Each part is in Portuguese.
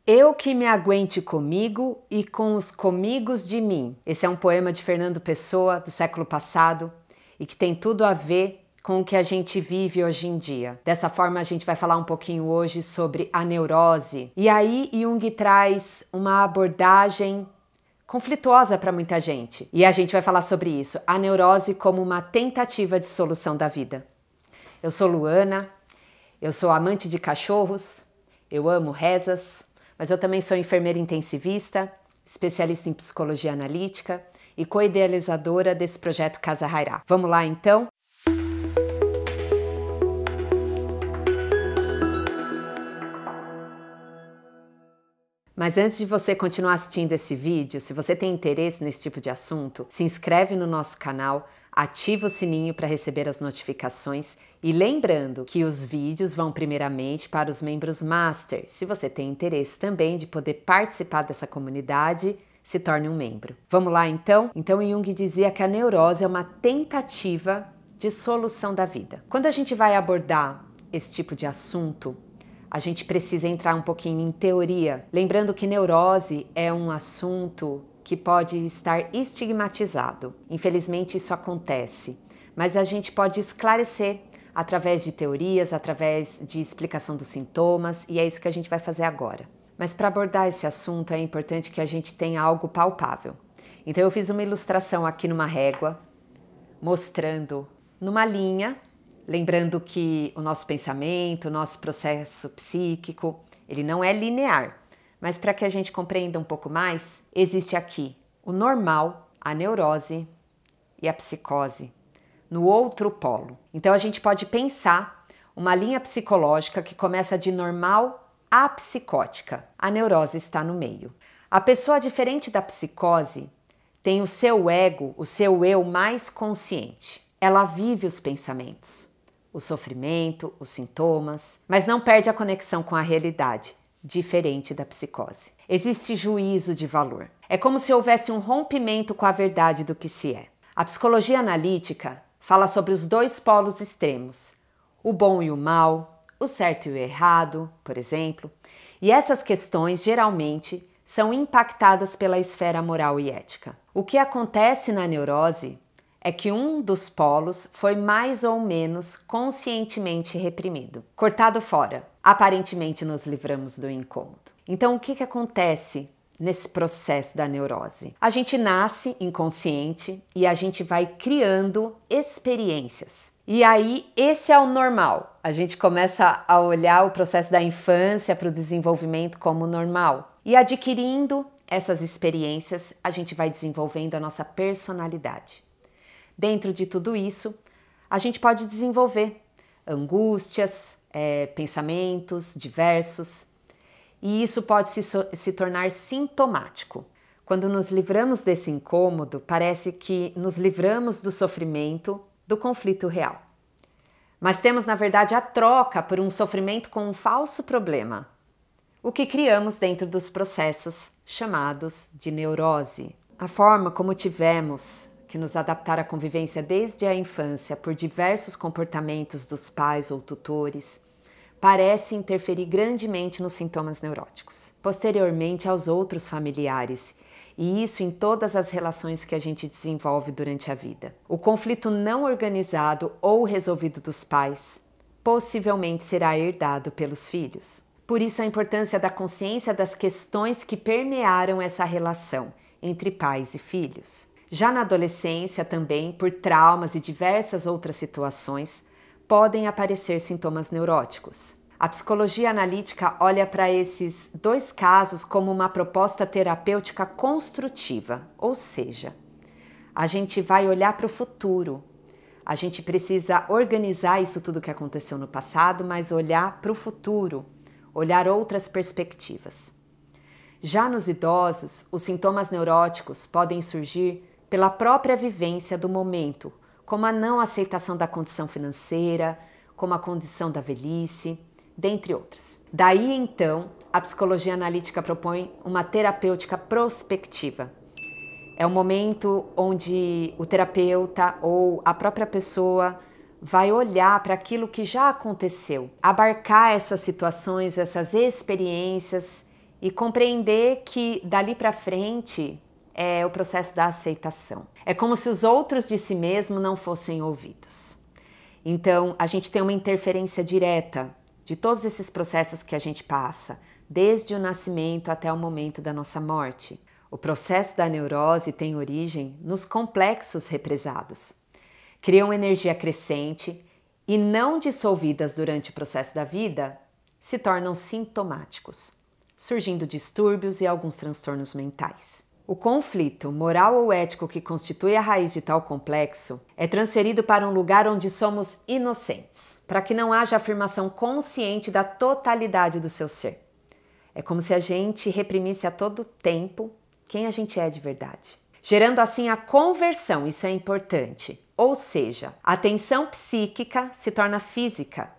Eu que me aguente comigo e com os comigos de mim. Esse é um poema de Fernando Pessoa, do século passado, e que tem tudo a ver com o que a gente vive hoje em dia. Dessa forma, a gente vai falar um pouquinho hoje sobre a neurose. E aí, Jung traz uma abordagem conflituosa para muita gente. E a gente vai falar sobre isso, a neurose como uma tentativa de solução da vida. Eu sou Luana, eu sou amante de cachorros, eu amo rezas, mas eu também sou enfermeira intensivista, especialista em psicologia analítica e co-idealizadora desse projeto Casa Hairá. Vamos lá então? Mas antes de você continuar assistindo esse vídeo, se você tem interesse nesse tipo de assunto, se inscreve no nosso canal, ativa o sininho para receber as notificações e lembrando que os vídeos vão primeiramente para os membros Master. Se você tem interesse também de poder participar dessa comunidade, se torne um membro. Vamos lá então? Então Jung dizia que a neurose é uma tentativa de solução da vida. Quando a gente vai abordar esse tipo de assunto, a gente precisa entrar um pouquinho em teoria. Lembrando que neurose é um assunto que pode estar estigmatizado. Infelizmente isso acontece, mas a gente pode esclarecer através de teorias, através de explicação dos sintomas, e é isso que a gente vai fazer agora. Mas para abordar esse assunto é importante que a gente tenha algo palpável. Então eu fiz uma ilustração aqui numa régua, mostrando numa linha, lembrando que o nosso pensamento, o nosso processo psíquico, ele não é linear. Mas para que a gente compreenda um pouco mais, existe aqui o normal, a neurose e a psicose, no outro polo. Então a gente pode pensar uma linha psicológica que começa de normal a psicótica. A neurose está no meio. A pessoa diferente da psicose tem o seu ego, o seu eu mais consciente. Ela vive os pensamentos, o sofrimento, os sintomas, mas não perde a conexão com a realidade, diferente da psicose. Existe juízo de valor. É como se houvesse um rompimento com a verdade do que se é. A psicologia analítica fala sobre os dois polos extremos, o bom e o mal, o certo e o errado, por exemplo, e essas questões geralmente são impactadas pela esfera moral e ética. O que acontece na neurose é que um dos polos foi mais ou menos conscientemente reprimido, cortado fora. Aparentemente nos livramos do incômodo. Então o que acontece nesse processo da neurose? A gente nasce inconsciente e a gente vai criando experiências. E aí esse é o normal. A gente começa a olhar o processo da infância para o desenvolvimento como normal. E adquirindo essas experiências, a gente vai desenvolvendo a nossa personalidade. Dentro de tudo isso, a gente pode desenvolver angústias, pensamentos diversos, e isso pode se tornar sintomático. Quando nos livramos desse incômodo, parece que nos livramos do sofrimento, do conflito real. Mas temos, na verdade, a troca por um sofrimento com um falso problema, o que criamos dentro dos processos chamados de neurose. A forma como tivemos que nos adaptar à convivência desde a infância por diversos comportamentos dos pais ou tutores, parece interferir grandemente nos sintomas neuróticos, posteriormente aos outros familiares, e isso em todas as relações que a gente desenvolve durante a vida. O conflito não organizado ou resolvido dos pais possivelmente será herdado pelos filhos. Por isso a importância da consciência das questões que permearam essa relação entre pais e filhos. Já na adolescência também, por traumas e diversas outras situações, podem aparecer sintomas neuróticos. A psicologia analítica olha para esses dois casos como uma proposta terapêutica construtiva, ou seja, a gente vai olhar para o futuro. A gente precisa organizar isso tudo que aconteceu no passado, mas olhar para o futuro, olhar outras perspectivas. Já nos idosos, os sintomas neuróticos podem surgir pela própria vivência do momento, como a não aceitação da condição financeira, como a condição da velhice, dentre outras. Daí então, a psicologia analítica propõe uma terapêutica prospectiva. É um momento onde o terapeuta ou a própria pessoa vai olhar para aquilo que já aconteceu, abarcar essas situações, essas experiências e compreender que dali para frente é o processo da aceitação. É como se os outros de si mesmo não fossem ouvidos. Então, a gente tem uma interferência direta de todos esses processos que a gente passa, desde o nascimento até o momento da nossa morte. O processo da neurose tem origem nos complexos represados. Criam energia crescente e não dissolvidas durante o processo da vida, se tornam sintomáticos, surgindo distúrbios e alguns transtornos mentais. O conflito moral ou ético que constitui a raiz de tal complexo é transferido para um lugar onde somos inocentes, para que não haja afirmação consciente da totalidade do seu ser. É como se a gente reprimisse a todo tempo quem a gente é de verdade, gerando assim a conversão, isso é importante. Ou seja, a tensão psíquica se torna física,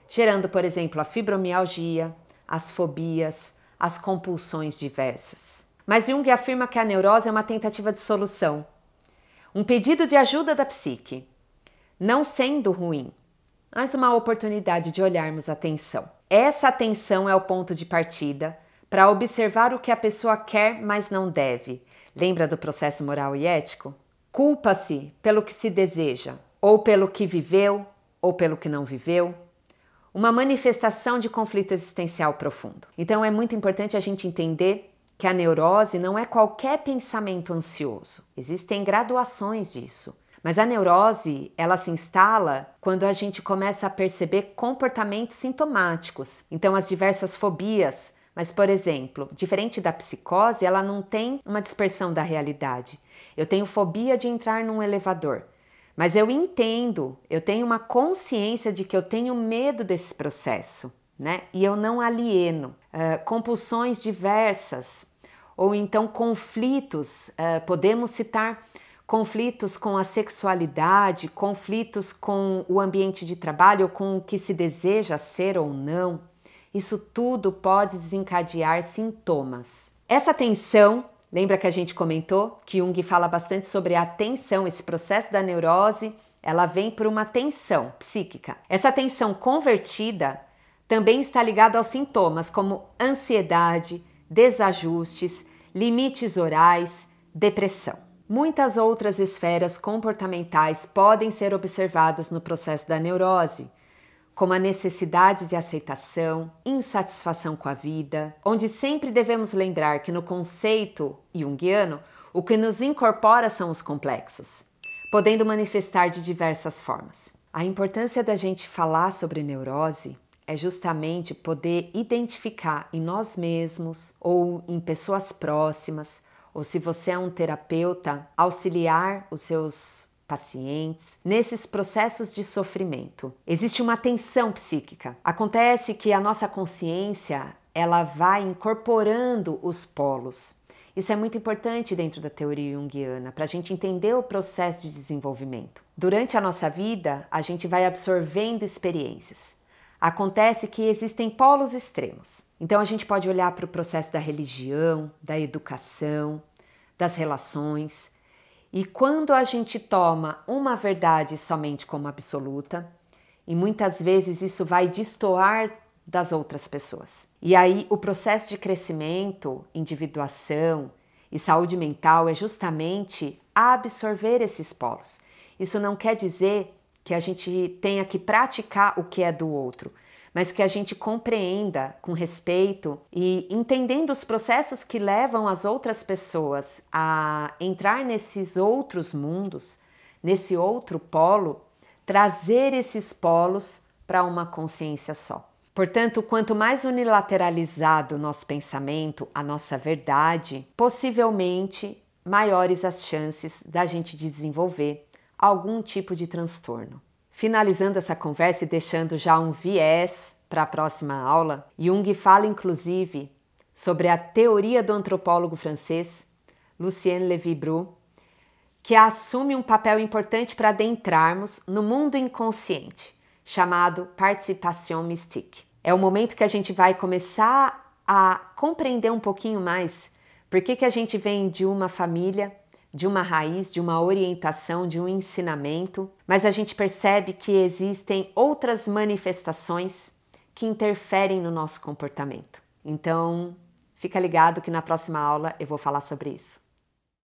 gerando, por exemplo, a fibromialgia, as fobias, as compulsões diversas. Mas Jung afirma que a neurose é uma tentativa de solução, um pedido de ajuda da psique, não sendo ruim, mas uma oportunidade de olharmos a tensão. Essa atenção é o ponto de partida para observar o que a pessoa quer, mas não deve. Lembra do processo moral e ético? Culpa-se pelo que se deseja, ou pelo que viveu, ou pelo que não viveu. Uma manifestação de conflito existencial profundo. Então é muito importante a gente entender que a neurose não é qualquer pensamento ansioso. Existem graduações disso. Mas a neurose, ela se instala quando a gente começa a perceber comportamentos sintomáticos. Então as diversas fobias, mas por exemplo, diferente da psicose, ela não tem uma dispersão da realidade. Eu tenho fobia de entrar num elevador, mas eu entendo, eu tenho uma consciência de que eu tenho medo desse processo, né? E eu não alieno. Compulsões diversas, ou então conflitos, podemos citar conflitos com a sexualidade, conflitos com o ambiente de trabalho, ou com o que se deseja ser ou não. Isso tudo pode desencadear sintomas. Essa tensão, lembra que a gente comentou que Jung fala bastante sobre a tensão, esse processo da neurose, ela vem por uma tensão psíquica. Essa tensão convertida também está ligada aos sintomas como ansiedade, desajustes, limites orais, depressão. Muitas outras esferas comportamentais podem ser observadas no processo da neurose, como a necessidade de aceitação, insatisfação com a vida, onde sempre devemos lembrar que no conceito junguiano, o que nos incorpora são os complexos, podendo manifestar de diversas formas. A importância da gente falar sobre neurose é justamente poder identificar em nós mesmos ou em pessoas próximas, ou se você é um terapeuta, auxiliar os seus pacientes nesses processos de sofrimento. Existe uma tensão psíquica. Acontece que a nossa consciência, ela vai incorporando os polos. Isso é muito importante dentro da teoria junguiana, para a gente entender o processo de desenvolvimento. Durante a nossa vida, a gente vai absorvendo experiências. Acontece que existem polos extremos. Então a gente pode olhar para o processo da religião, da educação, das relações. E quando a gente toma uma verdade somente como absoluta, e muitas vezes isso vai destoar das outras pessoas. E aí o processo de crescimento, individuação e saúde mental é justamente absorver esses polos. Isso não quer dizer que a gente tenha que praticar o que é do outro, mas que a gente compreenda com respeito e entendendo os processos que levam as outras pessoas a entrar nesses outros mundos, nesse outro polo, trazer esses polos para uma consciência só. Portanto, quanto mais unilateralizado o nosso pensamento, a nossa verdade, possivelmente maiores as chances da gente desenvolver algum tipo de transtorno. Finalizando essa conversa e deixando já um viés para a próxima aula, Jung fala inclusive sobre a teoria do antropólogo francês Lucien Lévy-Bruhl, que assume um papel importante para adentrarmos no mundo inconsciente, chamado participation mystique. É o momento que a gente vai começar a compreender um pouquinho mais por que a gente vem de uma família, de uma raiz, de uma orientação, de um ensinamento, mas a gente percebe que existem outras manifestações que interferem no nosso comportamento. Então, Fica ligado que na próxima aula eu vou falar sobre isso.